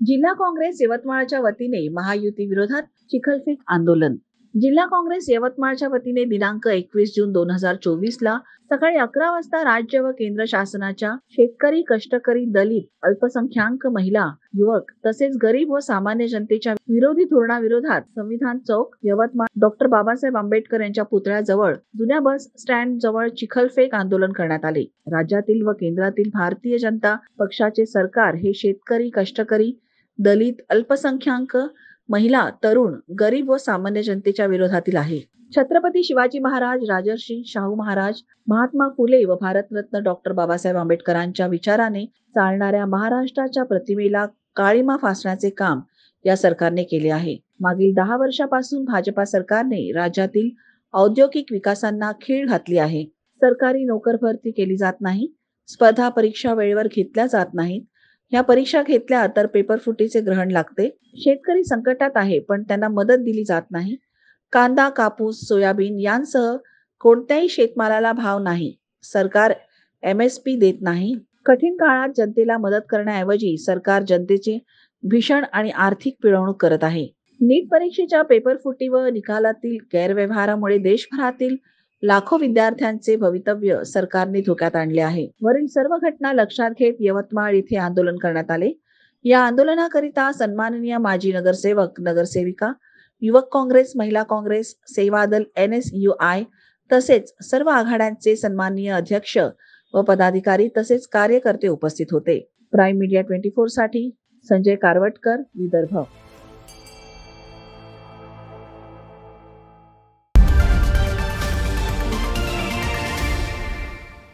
जिल्हा काँग्रेस यवतमाळच्या वतीने महायुती विरोधात चिखलफेक आंदोलन. जिल्हा काँग्रेस यवतमाळच्या वतीने दिनांक 21 जून 2024 ला सकाळी 11 वाजता राज्य व केंद्र शासनाच्या शेतकरी, कष्टकरी, दलित, अल्पसंख्याक, महिला, युवक तसेच गरीब व सामान्य जनतेच्या विरोधी धोरणाविरोधात संविधान चौक, यवतमाळ डॉक्टर बाबासाहेब आंबेडकर यांच्या पुतळ्याजवळ जुन्या बस स्टँड जवळ चिखलफेक आंदोलन करण्यात आले. राज्यातील व केंद्रातील भारतीय जनता पक्षाचे सरकार हे शेतकरी, कष्टकरी, दलित, अल्पसंख्याक, महिला, तरुण, गरीब व सामान्य जनतेच्या विरोधातील आहे. छत्रपती शिवाजी महाराज, राजर्षी शाहू महाराज, महात्मा फुले व भारतरत्न डॉक्टर बाबासाहेब आंबेडकरांच्या विचाराने चालणाऱ्या महाराष्ट्राच्या प्रतिमेला काळिमा फासण्याचे काम या सरकारने केले आहे. मागील 10 वर्षापासून भाजपा सरकारने राज्यातील औद्योगिक विकासांना खीळ घातली आहे. सरकारी नोकर भरती केली जात नाही. स्पर्धा परीक्षा वेळेवर घेतल्या जात नाहीत. ह्या परीक्षा घेतल्या तर पेपर फुटीचे ग्रहण लागते. शेतकरी संकटात आहे पण त्यांना मदत दिली जात नाही. कांदा, कापूस, सोयाबीन यांसह कोणत्याही शेतमालाला भाव नाही. सरकार MSP देत नाही. कठीण काळात जनतेला मदत करण्याऐवजी सरकार जनतेचे भीषण आणि आर्थिक पिळवणूक करत आहे. नीट परीक्षेच्या पेपर फुटी व निकालातील गैरव्यवहारामुळे देशभरातील लाखो विद्यार्थ्यांचे भवितव्य सरकारने धोक्यात आणले आहे. वरील सर्व घटना लक्षात घेत यवतमाळ येथे आंदोलन करण्यात आले. या आंदोलनाकरिता सन्माननीय माजी नगरसेवक, नगरसेविका, युवक काँग्रेस, महिला काँग्रेस, सेवादल, NSUI तसेच सर्व आघाड्यांचे सन्माननीय अध्यक्ष व पदाधिकारी तसेच कार्यकर्ते उपस्थित होते. प्राईम मीडिया 24 साठी संजय कारवटकर, विदर्भ.